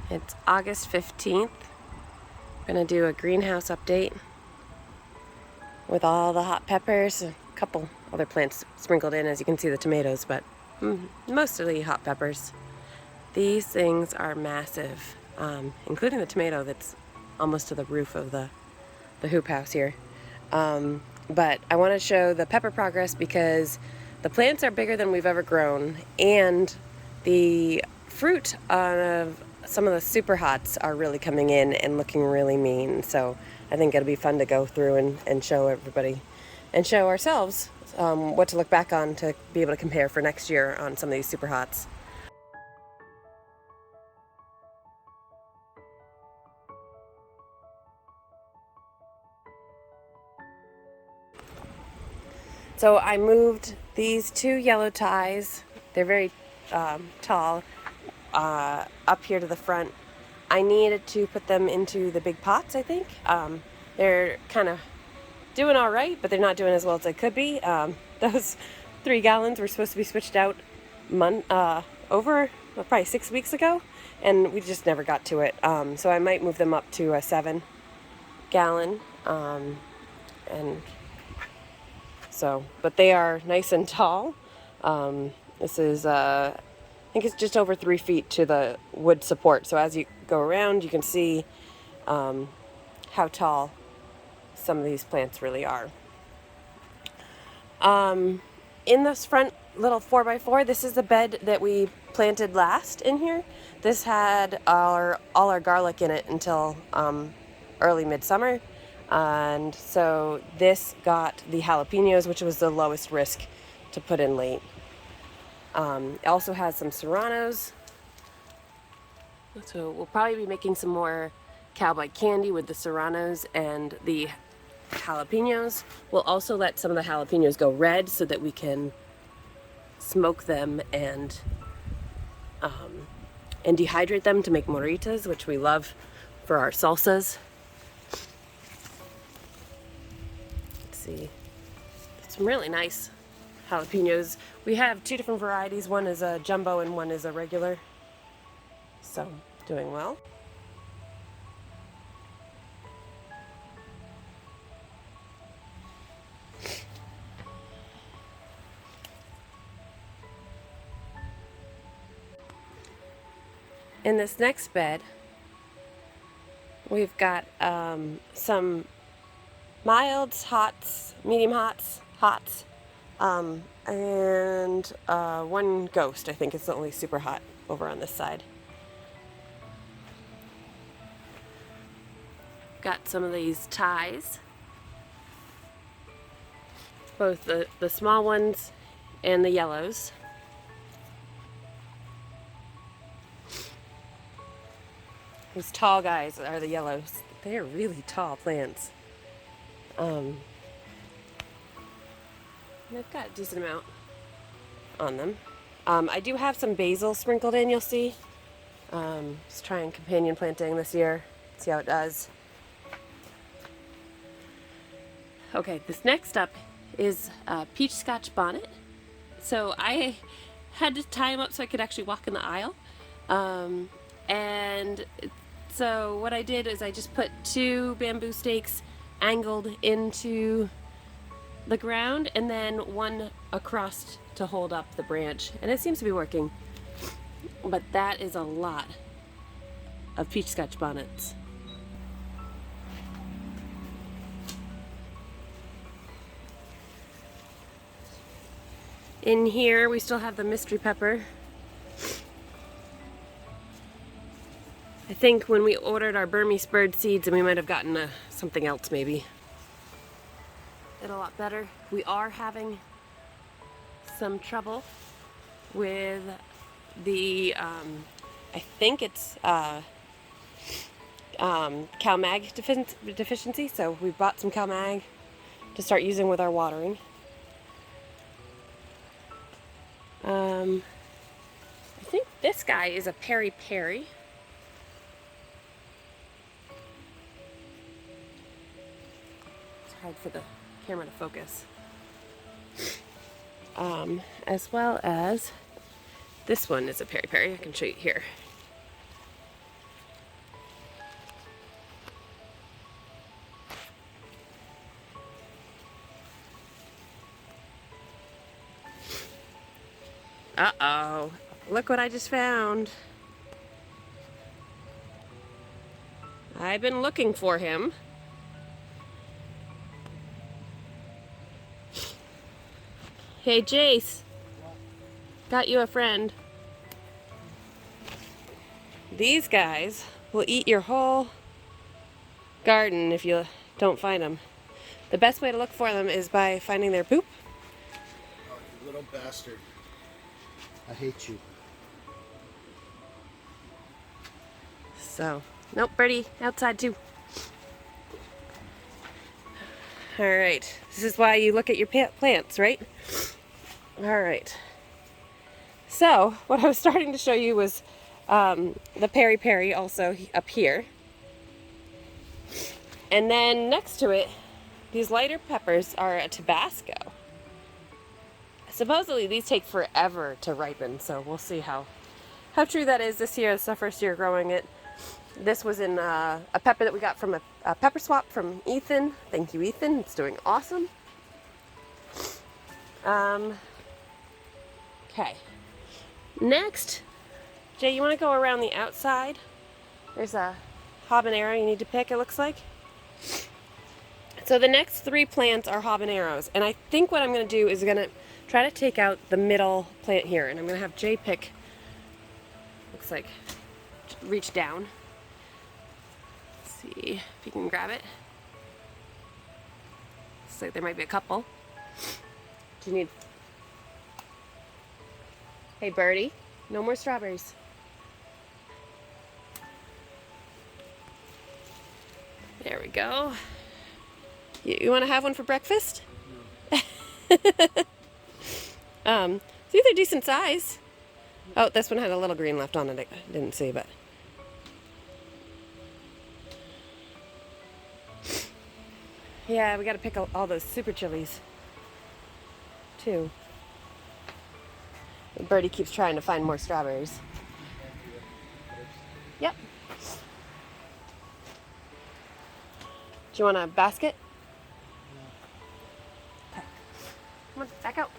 It's August 15th. I'm gonna do a greenhouse update with all the hot peppers, a couple other plants sprinkled in, as you can see the tomatoes, but mostly hot peppers. These things are massive, including the tomato that's almost to the roof of the hoop house here. But I want to show the pepper progress because the plants are bigger than we've ever grown, and the fruit of some of the super hots are really coming in and looking really mean. So I think it'll be fun to go through and show everybody and show ourselves what to look back on to be able to compare for next year on some of these super hots. So I moved these two yellow ties. They're very tall, up here to the front. I needed to put them into the big pots, I think. They're kind of doing all right, but they're not doing as well as they could be. Those 3 gallons were supposed to be switched out over probably 6 weeks ago, and we just never got to it. So I might move them up to a 7 gallon, and so, but they are nice and tall. This is, I think it's just over 3 feet to the wood support. So as you go around, you can see how tall some of these plants really are. In this front little 4x4, this is the bed that we planted last in here. This had all our garlic in it until early midsummer. And so this got the jalapenos, which was the lowest risk to put in late. It also has some serranos. So we'll probably be making some more cowboy candy with the serranos and the jalapenos. We'll also let some of the jalapenos go red so that we can smoke them and dehydrate them to make morritas, which we love for our salsas. See, some really nice jalapenos. We have 2 different varieties. One is a jumbo and one is a regular. So, doing well. In this next bed, we've got some milds, hots, medium hots, and one ghost. I think is the only super hot over on this side. Got some of these ties, both the small ones and the yellows. These tall guys are the yellows. They are really tall plants. They've got a decent amount on them. I do have some basil sprinkled in, you'll see. Just trying companion planting this year, see how it does. Okay, this next up is peach Scotch bonnet. So I had to tie him up so I could actually walk in the aisle. And so what I did is I just put 2 bamboo stakes angled into the ground and then one across to hold up the branch, and it seems to be working. But that is a lot of peach Scotch bonnets. In here we still have the mystery pepper. I think when we ordered our Burmese bird seeds, and we might have gotten something else maybe. Did a lot better. We are having some trouble with the, I think it's CalMag deficiency, so we bought some CalMag to start using with our watering. I think this guy is a peri-peri. Hard for the camera to focus. As well as this one is a peri-peri. I can show you here. Uh-oh. Look what I just found. I've been looking for him. Hey, Jace. Got you a friend. These guys will eat your whole garden if you don't find them. The best way to look for them is by finding their poop. Oh, you little bastard. I hate you. So, nope, birdie, outside too. Alright, this is why you look at your plants, right? Alright. So, what I was starting to show you was the peri-peri also up here. And then next to it, these lighter peppers are a Tabasco. Supposedly these take forever to ripen, so we'll see how true that is this year. It's our first year growing it. This was in a pepper that we got from a pepper swap from Ethan. Thank you, Ethan. It's doing awesome. Okay. Next, Jay, you want to go around the outside? There's a habanero you need to pick, it looks like. So the next 3 plants are habaneros, and I think what I'm going to do is going to try to take out the middle plant here, and I'm going to have Jay pick, looks like, reach down. Let's see if you can grab it. Looks like there might be a couple. Do you need... Hey, birdie, no more strawberries. There we go. You want to have one for breakfast? No. See, they're decent size. Oh, this one had a little green left on it. I didn't see, but... Yeah, we got to pick all those super chilies, too. Birdie keeps trying to find more strawberries. Yep. Do you want a basket? Okay. Come on, back out.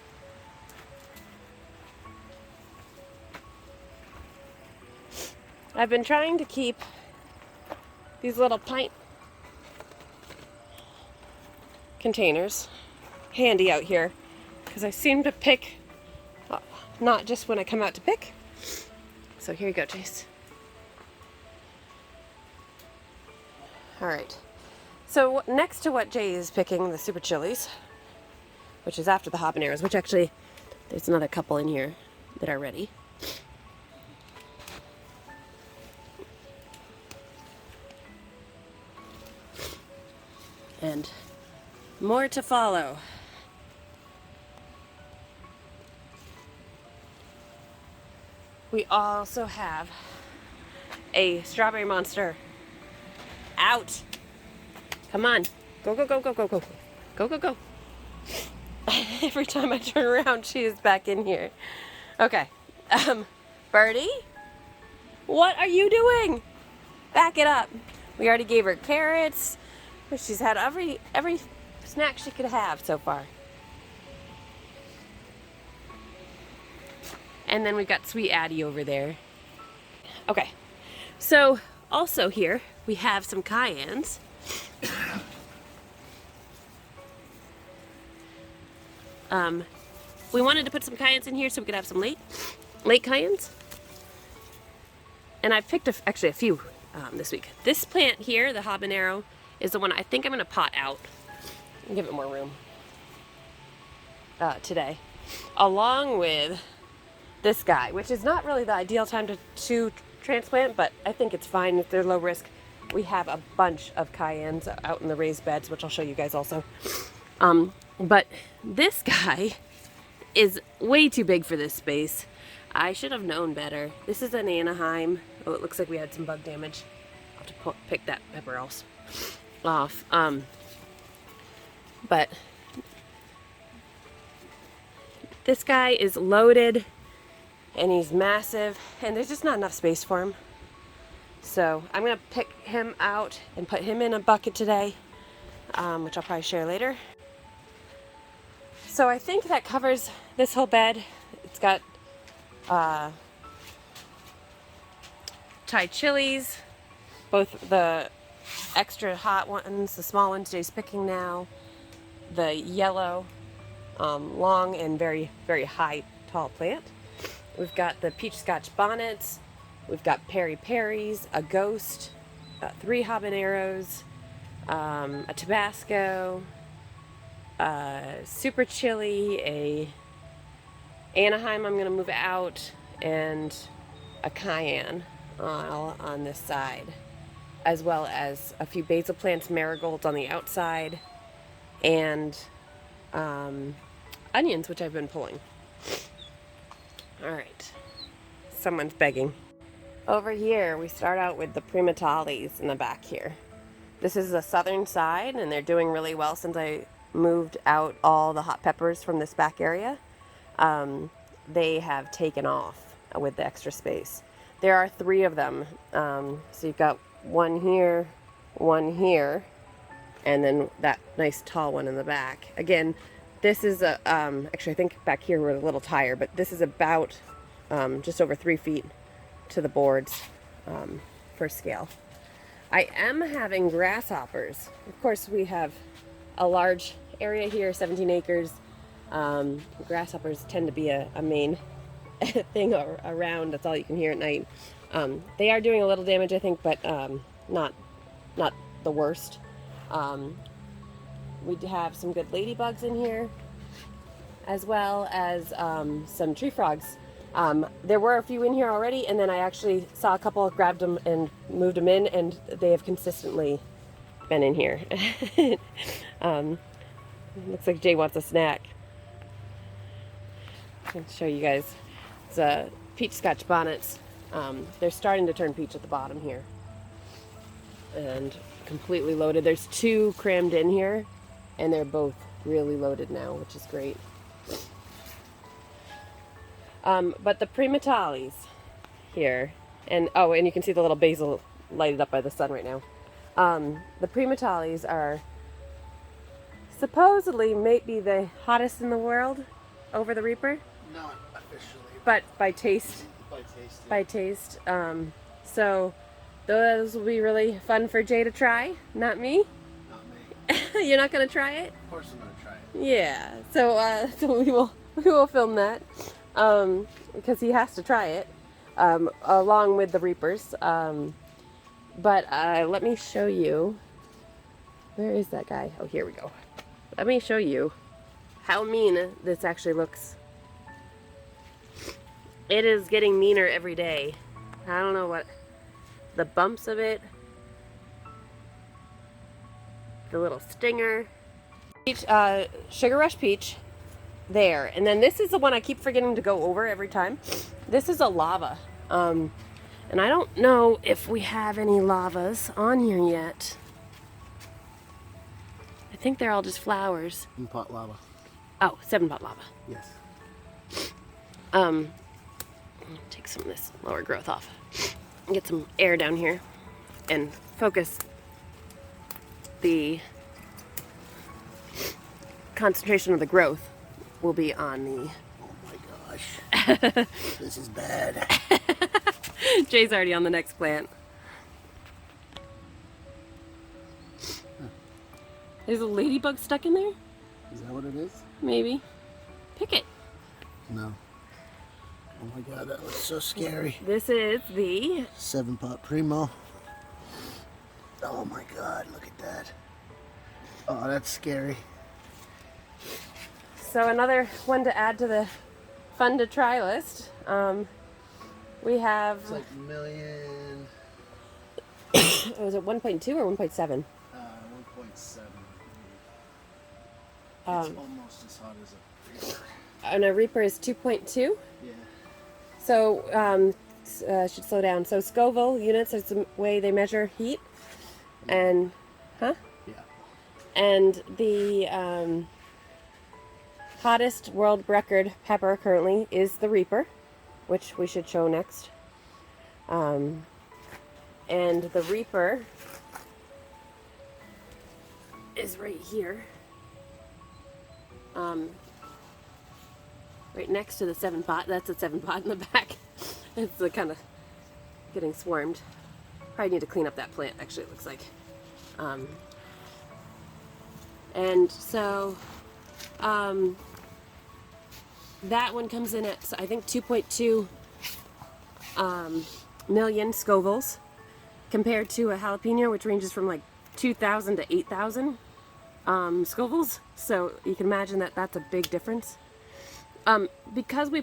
I've been trying to keep these little pint containers handy out here because I seem to pick not just when I come out to pick. So here you go, Chase. All right. So next to what Jay is picking, the super chilies, which is after the habaneros, which actually there's another couple in here that are ready. And more to follow. We also have a strawberry monster out. Come on. Go, go, go, go, go, go. Go, go, go. Every time I turn around, she is back in here. Okay. Birdie? What are you doing? Back it up. We already gave her carrots. She's had every snack she could have so far. And then we've got Sweet Addie over there. Okay, so also here we have some cayennes. We wanted to put some cayennes in here so we could have some late cayennes. And I picked actually a few this week. This plant here, the habanero, is the one I think I'm going to pot out and give it more room today. Along with this guy, which is not really the ideal time to transplant, but I think it's fine if they're low risk. We have a bunch of cayennes out in the raised beds, which I'll show you guys also. But this guy is way too big for this space. I should have known better. This is an Anaheim. Oh, it looks like we had some bug damage. I'll have to pick that pepper else off. But this guy is loaded and he's massive and there's just not enough space for him. So I'm gonna pick him out and put him in a bucket today, which I'll probably share later. So I think that covers this whole bed. It's got Thai chilies, both the extra hot ones, the small ones Jay's picking now, the yellow, long and very, very high, tall plant. We've got the peach scotch bonnets. We've got peri peris, a ghost, 3 habaneros, a Tabasco, super chili, a Anaheim I'm going to move out, and a Cayenne all on this side, as well as a few basil plants, marigolds on the outside, and onions, which I've been pulling. All right, someone's begging. Over here, we start out with the Primotalii in the back here. This is the southern side, and they're doing really well since I moved out all the hot peppers from this back area. They have taken off with the extra space. There are 3 of them. So you've got one here, and then that nice tall one in the back. Again, this is a, actually I think back here we're a little higher, but this is about just over 3 feet to the boards for scale. I am having grasshoppers. Of course, we have a large area here, 17 acres. Grasshoppers tend to be a main thing around. That's all you can hear at night. They are doing a little damage, I think, but not the worst. We have some good ladybugs in here, as well as some tree frogs. There were a few in here already, and then I actually saw a couple, grabbed them and moved them in, and they have consistently been in here. Looks like Jay wants a snack. I'll show you guys. It's peach scotch bonnets. They're starting to turn peach at the bottom here, and completely loaded. There's 2 crammed in here, and they're both really loaded now, which is great. But the Primotalii here, and oh, and you can see the little basil lighted up by the sun right now. The Primotalii are supposedly maybe the hottest in the world over the Reaper. Not officially. But by taste. By taste. Yeah. By taste. So those will be really fun for Jay to try, not me. Not me. You're not gonna try it? Of course I'm gonna try it. Yeah. So we will film that. Because he has to try it, along with the Reapers. But let me show you. Where is that guy? Oh, here we go. Let me show you how mean this actually looks. It is getting meaner every day. I don't know what the bumps of it, the little stinger. Peach, Sugar Rush Peach. There, and then this is the one I keep forgetting to go over every time. This is a lava, and I don't know if we have any lavas on here yet. I think they're all just flowers. 7-pot lava. Oh, 7-pot lava. Yes. Take some of this lower growth off. Get some air down here, and focus the concentration of the growth will be on the... Oh my gosh. This is bad. Jay's already on the next plant. There's a ladybug stuck in there? Is that what it is? Maybe. Pick it. No. Oh my god, that looks so scary. This is the 7-pot Primo. Oh my god, look at that. Oh, that's scary. So another one to add to the fun to try list. We have... It's like a million... Was it 1.2 or 1.7? 1.7. It's almost as hot as a Reaper. And a Reaper is 2.2? Yeah. So, should slow down. So Scoville units is the way they measure heat. And, huh? Yeah. And the hottest world record pepper currently is the Reaper, which we should show next. And the Reaper is right here. right next to the 7-pot. That's a 7-pot in the back. It's kind of getting swarmed. Probably need to clean up that plant, actually, it looks like. And so that one comes in at, I think, 2.2 million Scovilles, compared to a jalapeno, which ranges from like 2,000 to 8,000 Scovilles. So you can imagine that that's a big difference. Because we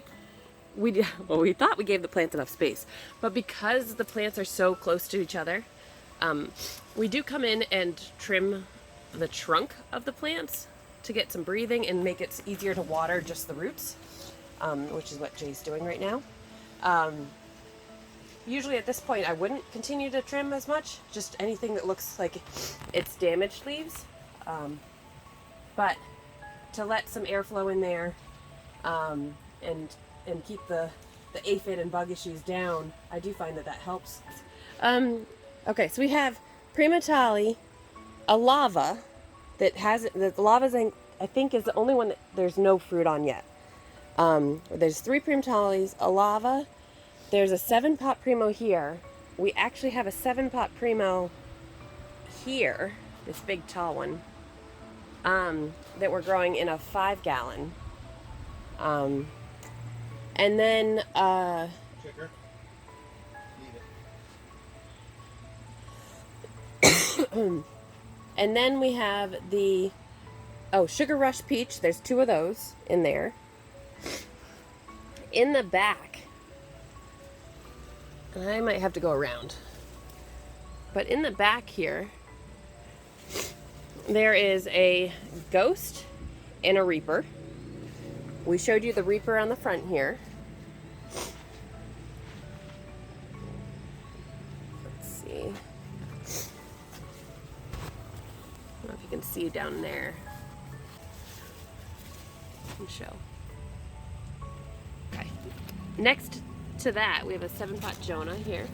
thought we gave the plants enough space, but because the plants are so close to each other, we do come in and trim the trunk of the plants to get some breathing and make it easier to water just the roots, which is what Jay's doing right now. Usually at this point I wouldn't continue to trim as much, just anything that looks like it's damaged leaves. But to let some airflow in there and keep the aphid and bug issues down, I do find that helps. Okay, so we have Primotalii, a lava that the lava I think is the only one that there's no fruit on yet. There's 3 Primataliis, a lava. There's a 7-pot Primo here. We actually have a 7-pot Primo here, this big tall one, that we're growing in a 5-gallon. And then Chicker. and then we have the Sugar Rush Peach. There's 2 of those in there. In the back, I might have to go around, but in the back here, there is a Ghost and a Reaper. We showed you the Reaper on the front here. Let's see. I don't know if you can see down there. I can show. Okay. Next to that, we have a 7-pot Jonah here.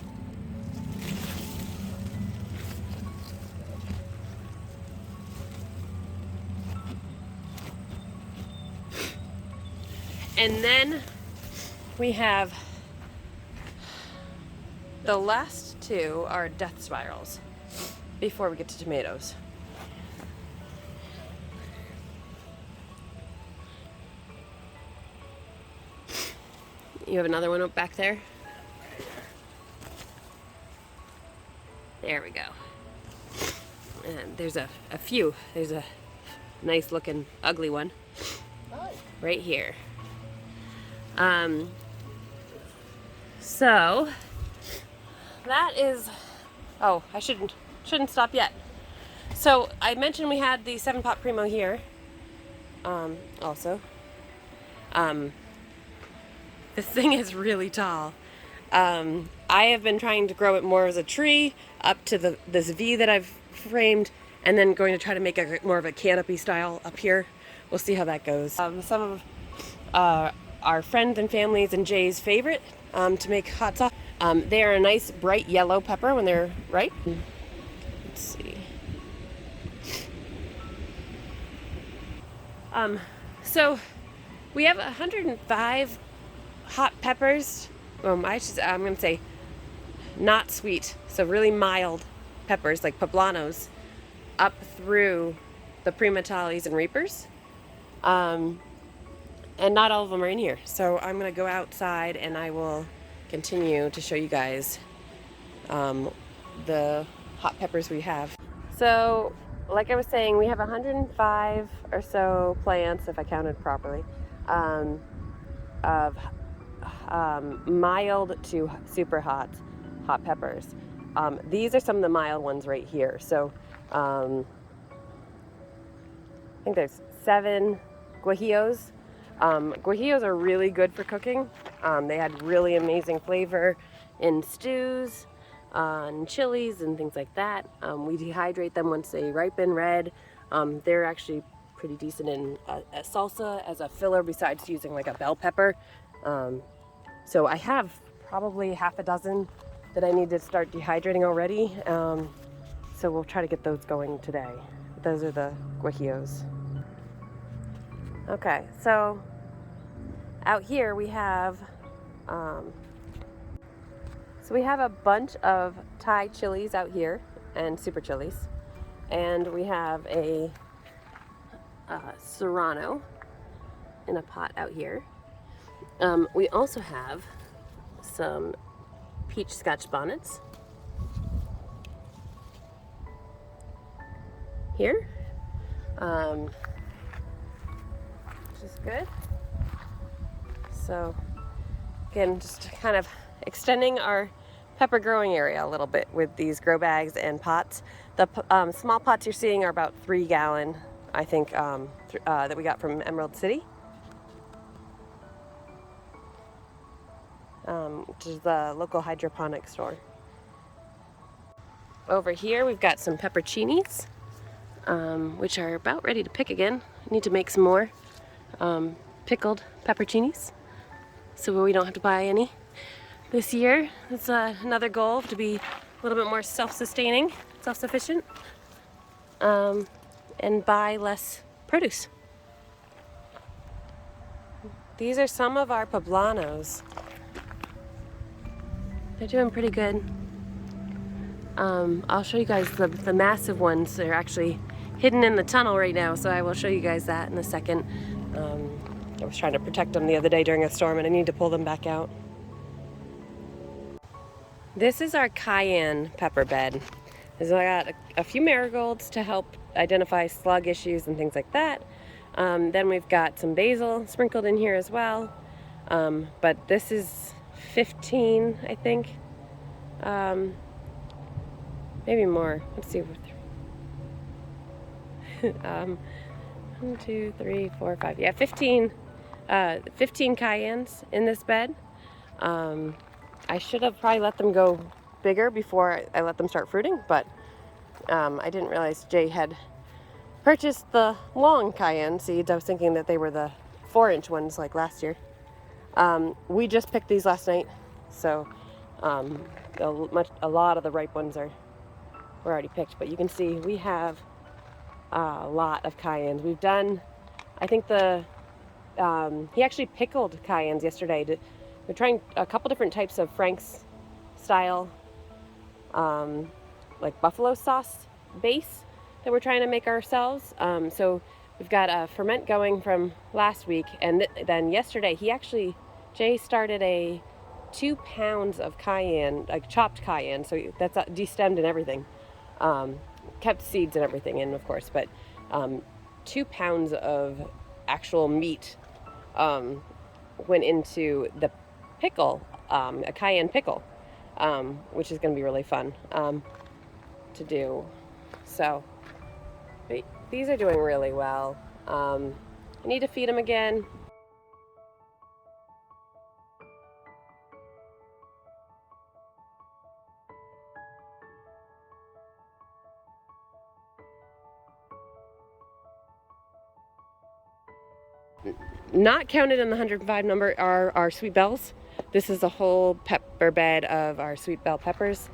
And then we have the last 2 are death spirals before we get to tomatoes. You have another one up back there? There we go. And there's a few. There's a nice looking ugly one right here. So that is, oh, I shouldn't stop yet. So I mentioned we had the 7-pot Primo here. Also. This thing is really tall. I have been trying to grow it more as a tree up to this V that I've framed, and then going to try to make more of a canopy style up here. We'll see how that goes. Some of our friends and families and Jay's favorite to make hot sauce. They are a nice bright yellow pepper when they're ripe. Let's see. So we have 105 hot peppers. I'm going to say not sweet, so really mild peppers like Poblanos up through the Primatalis and Reapers. And not all of them are in here. So I'm going to go outside and I will continue to show you guys the hot peppers we have. So like I was saying, we have 105 or so plants, if I counted properly, of mild to super hot peppers. These are some of the mild ones right here. So I think there's 7 Guajillos. Guajillos are really good for cooking. They had really amazing flavor in stews, and chilies and things like that. We dehydrate them once they ripen red. They're actually pretty decent in a salsa as a filler besides using like a bell pepper. So I have probably half a dozen that I need to start dehydrating already. So we'll try to get those going today. Those are the Guajillos. Okay, so Out here we have, so we have a bunch of Thai chilies out here and super chilies. And we have a Serrano in a pot out here. We also have some peach Scotch bonnets here, which is good. So again, just kind of extending our pepper growing area a little bit with these grow bags and pots. The small pots you're seeing are about 3 gallon, I think, that we got from Emerald City, which is the local hydroponic store. Over here we've got some peppercinis, which are about ready to pick again. I need to make some more pickled peppercinis so we don't have to buy any this year. It's another goal, to be a little bit more self-sustaining, self-sufficient, and buy less produce. These are some of our Poblanos. They're doing pretty good. I'll show you guys the massive ones. They're actually hidden in the tunnel right now, so I will show you guys that in a second. I was trying to protect them the other day during a storm, and I need to pull them back out. This is our Cayenne Pepper Bed. I got a few marigolds to help identify slug issues and things like that. Then we've got some basil sprinkled in here as well. But this is 15, I think. Maybe more. Let's see. 1, 2, 3, 4, 5. Yeah, 15 cayennes in this bed. I should have probably let them go bigger before I let them start fruiting, but I didn't realize Jay had purchased the long cayenne seeds. I was thinking that they were the 4-inch ones like last year. We just picked these last night, so a lot of the ripe ones were already picked, but you can see we have a lot of cayennes. We've done, I think he actually pickled cayennes yesterday. We're trying a couple different types of Frank's style, like buffalo sauce base that we're trying to make ourselves. So we've got a ferment going from last week, and then yesterday Jay started 2 pounds of cayenne, like chopped cayenne, so that's destemmed and everything. Kept seeds and everything in, of course, but 2 pounds of actual meat went into the pickle, a cayenne pickle, which is going to be really fun to do. So these are doing really well. I need to feed them again. Not counted in the 105 number are our sweet bells. This is a whole pepper bed of our sweet bell peppers,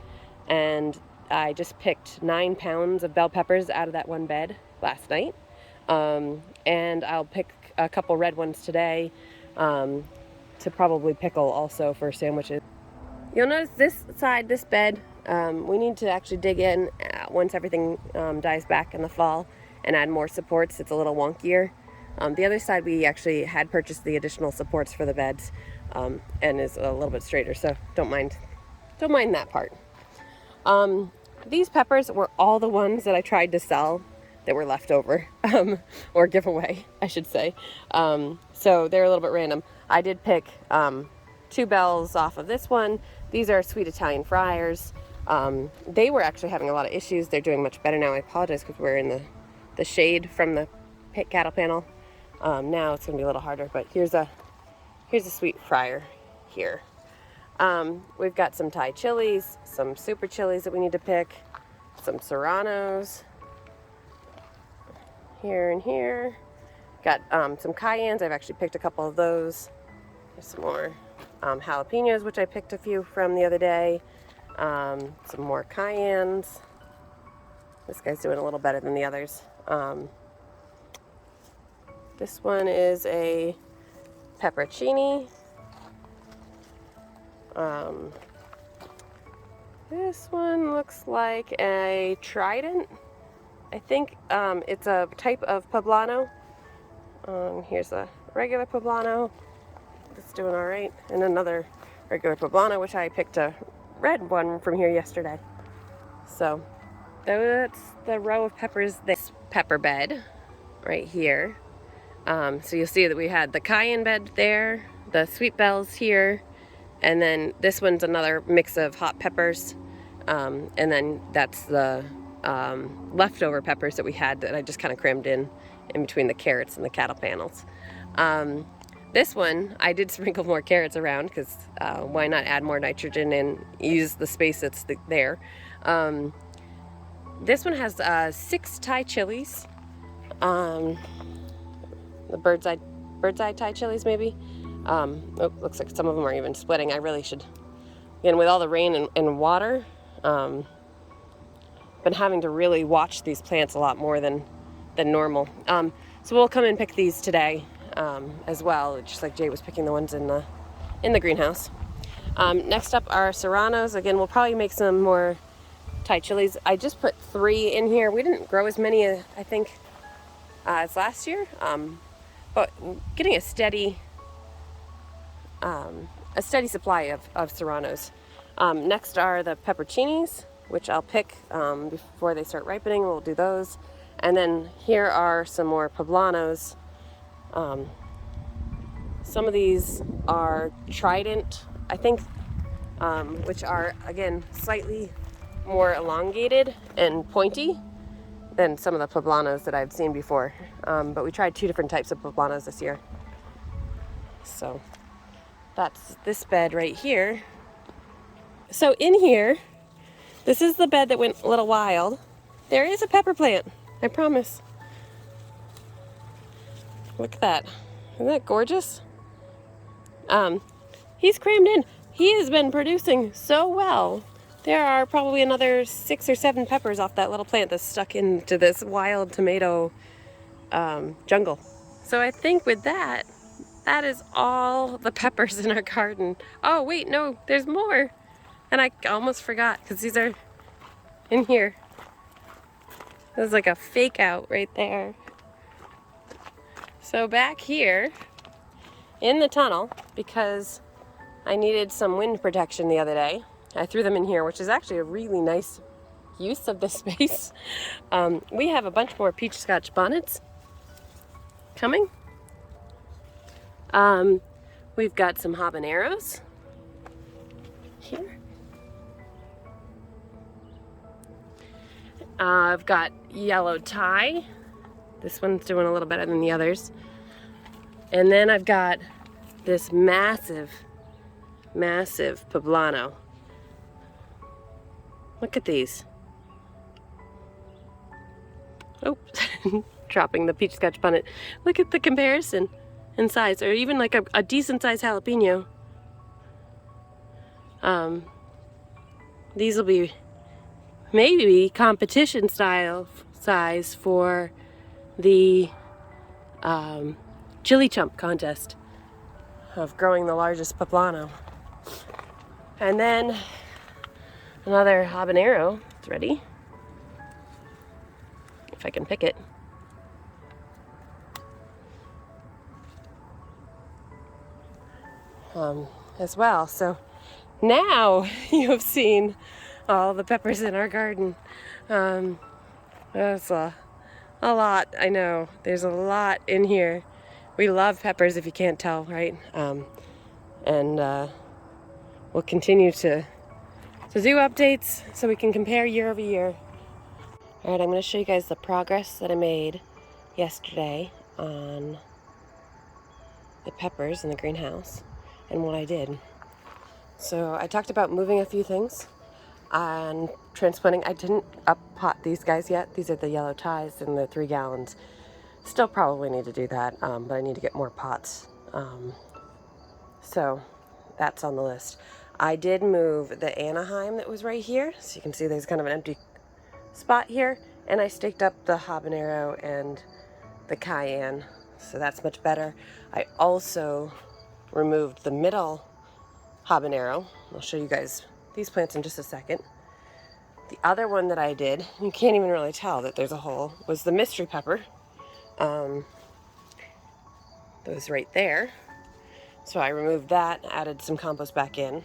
and I just picked 9 pounds of bell peppers out of that one bed last night, and I'll pick a couple red ones today to probably pickle also for sandwiches. You'll notice this side, this bed, we need to actually dig in once everything dies back in the fall and add more supports. It's a little wonkier. The other side, we actually had purchased the additional supports for the beds, and is a little bit straighter, so don't mind that part. These peppers were all the ones that I tried to sell that were left over, or give away, I should say. So they're a little bit random. I did pick 2 bells off of this one. These are sweet Italian friars. They were actually having a lot of issues. They're doing much better now. I apologize because we're in the shade from the cattle panel. Now it's gonna be a little harder, but here's a sweet friar here. We've got some Thai chilies, some super chilies that we need to pick, some Serranos here and here. Got some cayennes. I've actually picked a couple of those. There's some more jalapenos, which I picked a few from the other day. Some more cayennes. This guy's doing a little better than the others. This one is a peppercini. This one looks like a trident. I think it's a type of Poblano. Here's a regular Poblano. It's doing all right. And another regular Poblano, which I picked a red one from here yesterday. So that's the row of peppers. This pepper bed right here. So you'll see that we had the cayenne bed there, the sweet bells here, and then this one's another mix of hot peppers. And then that's the leftover peppers that we had that I just kind of crammed in between the carrots and the cattle panels. This one, I did sprinkle more carrots around because why not add more nitrogen and use the space that's there. This one has 6 Thai chilies. The bird's eye Thai chilies maybe. Oh, looks like some of them are even splitting. I really should, again, with all the rain and water, been having to really watch these plants a lot more than normal. So we'll come and pick these today as well, just like Jay was picking the ones in the greenhouse. Next up are Serranos. Again, we'll probably make some more Thai chilies. I just put 3 in here. We didn't grow as many, I think, as last year, but getting a steady supply of Serranos. Next are the Peppercinis, which I'll pick before they start ripening. We'll do those. And then here are some more Poblanos. Some of these are trident, I think, which are, again, slightly more elongated and pointy than some of the Poblanos that I've seen before. But we tried 2 different types of Poblanos this year. So that's this bed right here. So in here, this is the bed that went a little wild. There is a pepper plant, I promise. Look at that. Isn't that gorgeous? He's crammed in. He has been producing so well. There are probably another 6 or 7 peppers off that little plant that's stuck into this wild tomato jungle. So I think with that is all the peppers in our garden. Oh wait, no, there's more. And I almost forgot because these are in here. There's like a fake out right there. So back here in the tunnel, because I needed some wind protection the other day, I threw them in here, which is actually a really nice use of the space. We have a bunch more peach scotch bonnets coming. We've got some habaneros here. I've got yellow Thai. This one's doing a little better than the others. And then I've got this massive Poblano. Look at these. Oh, dropping the peach scotch bonnet. Look at the comparison in size, or even like a decent sized jalapeno. These will be maybe competition style size for the chili chump contest of growing the largest Poblano. And then another habanero. It's ready. If I can pick it. As well. So now you have seen all the peppers in our garden. That's a lot, I know. There's a lot in here. We love peppers, if you can't tell, right? We'll continue to do updates so we can compare year over year. All right, I'm going to show you guys the progress that I made yesterday on the peppers in the greenhouse and what I did. So I talked about moving a few things and transplanting. I didn't up pot these guys yet. These are the yellow ties in the 3 gallons. Still probably need to do that, but I need to get more pots. So that's on the list. I did move the Anaheim that was right here. So you can see there's kind of an empty spot here. And I staked up the habanero and the cayenne. So that's much better. I also removed the middle habanero. I'll show you guys these plants in just a second. The other one that I did, you can't even really tell that there's a hole, was the mystery pepper. Those right there. So I removed that, added some compost back in.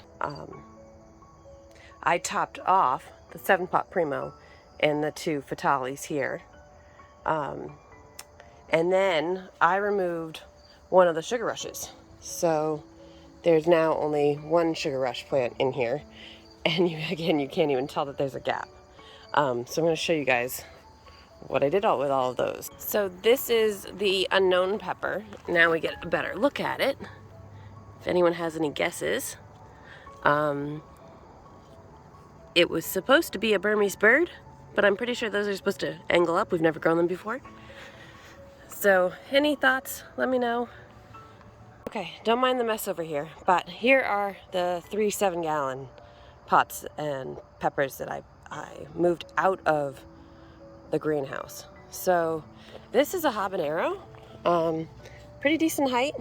I topped off the 7-pot Primo and the 2 Fatales here. And then I removed one of the sugar rushes. So there's now only 1 sugar rush plant in here. And again, you can't even tell that there's a gap. So I'm going to show you guys what I did with all of those. So this is the unknown pepper. Now we get a better look at it. If anyone has any guesses. It was supposed to be a Burmese bird, but I'm pretty sure those are supposed to angle up. We've never grown them before. So any thoughts, let me know. Okay, don't mind the mess over here, but here are the 3 7-gallon pots and peppers that I moved out of the greenhouse. So this is a habanero, pretty decent height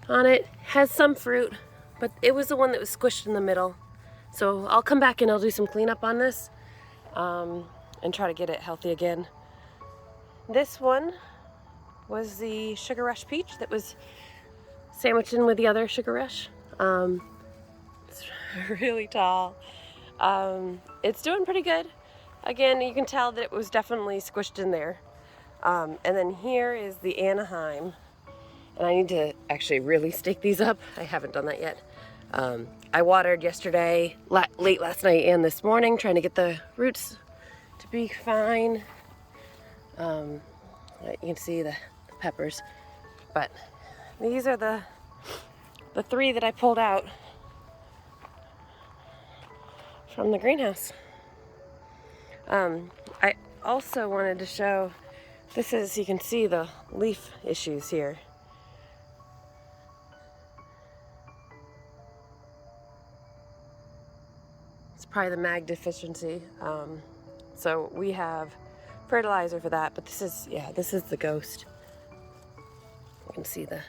on it, has some fruit, but it was the one that was squished in the middle. So I'll come back and I'll do some cleanup on this and try to get it healthy again. This one was the Sugar Rush Peach that was sandwiched in with the other Sugar Rush. It's really tall. It's doing pretty good. Again, you can tell that it was definitely squished in there. And then here is the Anaheim. And I need to actually really stake these up. I haven't done that yet. I watered yesterday, late last night and this morning, trying to get the roots to be fine. You can see the peppers. But these are the 3 that I pulled out from the greenhouse. I also wanted to show, this is, you can see the leaf issues here. It's probably the mag deficiency. So we have fertilizer for that, but this is, yeah, this is the ghost. You can see the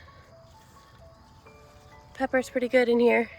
pepper's pretty good in here.